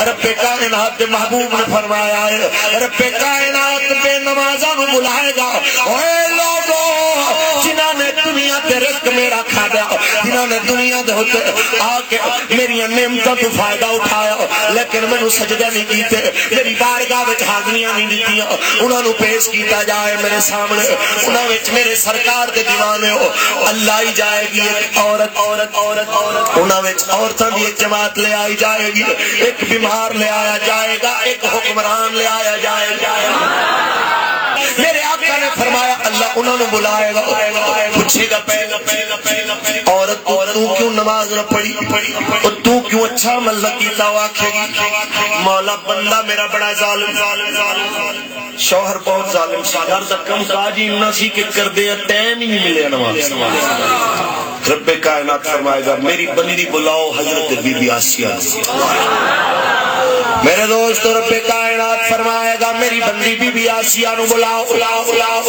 رب کائنات کے محبوب نے فرمایا ہے رب کائنات بے نمازاں نو بلائے گا اے لوگو جنہاں نے دنیا تے رزق میرا کھایا جنہاں نے دنیا دے ہوتے آ کے میری نعمتاں تو فائدہ اٹھایا لیکن مینوں سجدہ نہیں کیتے میری بارگاہ وچ حاضریاں نہیں دتیاں انہاں نو پیش کیتا جائے میرے سامنے انہاں وچ میرے سرکار دے دیوانے ہو اللہ ہی جائے گی ایک عورت انہاں وچ عورتاں دی ایک جماعت لے آئی جائے گی ایک بیمار لے آیا جائے گا ایک حکمران لے آیا جائے گا میرے آقا نے فرمایا اللہ انہوں نے بلائے گا پوچھے گا عورت تو کیوں نماز نہ پڑھی اور تو کیوں اچھا عمل نہ کیتا واقعے گی مولا بندہ میرا بڑا ظالم شوہر بہت ظالم گھر دا کم کاج ہی نہ سی کہ کر دے ٹائم ہی نہیں ملے نماز رب کائنات فرمائے گا میری بندی بلاؤ حضرت بی بی آسیہ میرے دوست رب کائنات فرمائے گا میری بندی بی بی آسیہ نو بلاؤ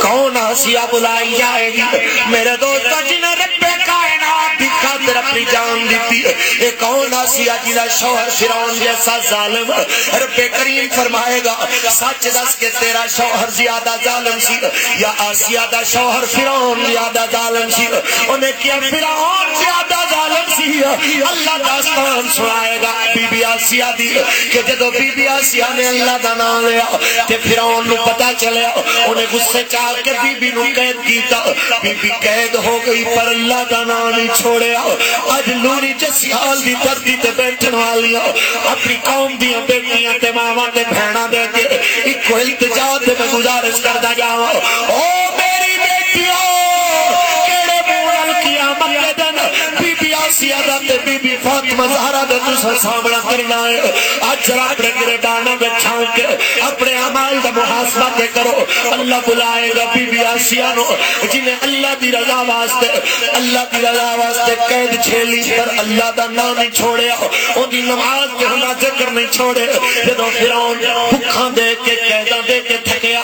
کون آسیہ بلائی جائے گی میرے دوست جنہیں رب کائنات دی خاطر اپنی جان دیتی ہے کون آسیہ جنہیں شوہر فرعون جیسا ظالم رب کریم فرمائے گا سچ دس کے تیرا شوہر زیادہ ظالم سی یا آسیہ دا شوہر فرعون زیادہ ظالم سی انہیں کیا فرعون زیادہ ظالم سی اللہ داستان سنائے گا بی بی آسیہ دی کہ جدو بی بی آسیہ نے اللہ دا نام لیا تے فرعون نو پتا چلیا انہیں غصے چاہ کے بی بی نو قید کیتا بی بی قید ہو گئی پر اللہ دا نام نہیں چھوڑیا اج لوری جیسی حال دی دردی تے بیٹھن والیاں اپنی قوم دیاں بیٹیاں تے ماواں تے بہناں دے کے ایک التجا تے میں گزارش کردا جاواں او میری بیٹیاں کیڑے مول قیامت دے دن بی بی آسیہ دا تے بی بی فاطمہ زہرا دا تساں سامنا کرنا ہے اج ذرا اپنے گریبانوں میں چھانک کے اپنے اعمال دا محاسبہ تے کرو اللہ بلائے گا بی بی آسیہ نو جنہیں اللہ دی رضا واسطے قید جھیلی پر اللہ دا نام نہیں چھوڑیا ان دی نماز کے ہمیں ذکر نہیں چھوڑے جدو فرعون بھکھاں دے کے قیداں دے کے تھکیا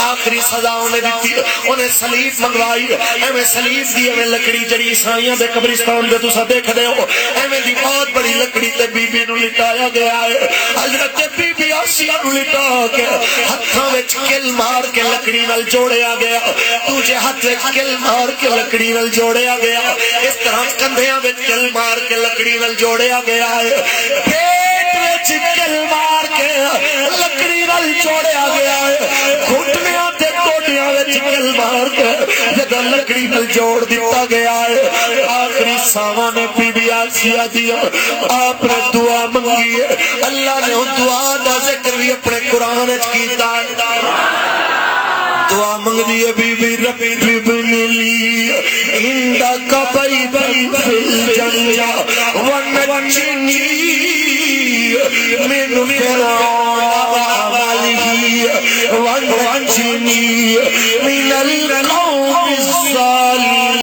آخری سزا انہیں دیتی انہیں سلیب منگوائی ایویں سلیب دی ایویں لکڑی جڑی عیسائیاں دے قبرستان دے تساں دیکھ دے ہو ایویں دی بہت بڑی لکڑی تے بی بی نو لٹایا گیا ہے حضرت بی بی آسیہ نو لٹا کے ہتھاں وچ کل مار کے لکڑی نال جوڑیا گیا دوجے ہاتھ وچ کل مار کے لکڑی نال جوڑیا گیا اس طرح کندھیاں وچ کل مار کے لکڑی نال جوڑیا گیا ہے پیٹ وچ کل مار کے لکڑی نال جوڑیا گیا ہے گھٹنیاں تے گوڈیاں وچ کل مار کے جدوں لکڑی نال جوڑ دتا گیا ہے آخری ساواں نے بی بی آسیہ دیا آپ نے دعا منگی ہے اللہ نے ان دعا دا ذکر بھی اپنے قرآن وچ کیتا ہے دعا منگ دیئے بی بی ربی بن لی اندک بیتن فی الجنہ ونجنی من فرعون وعمله ونجنی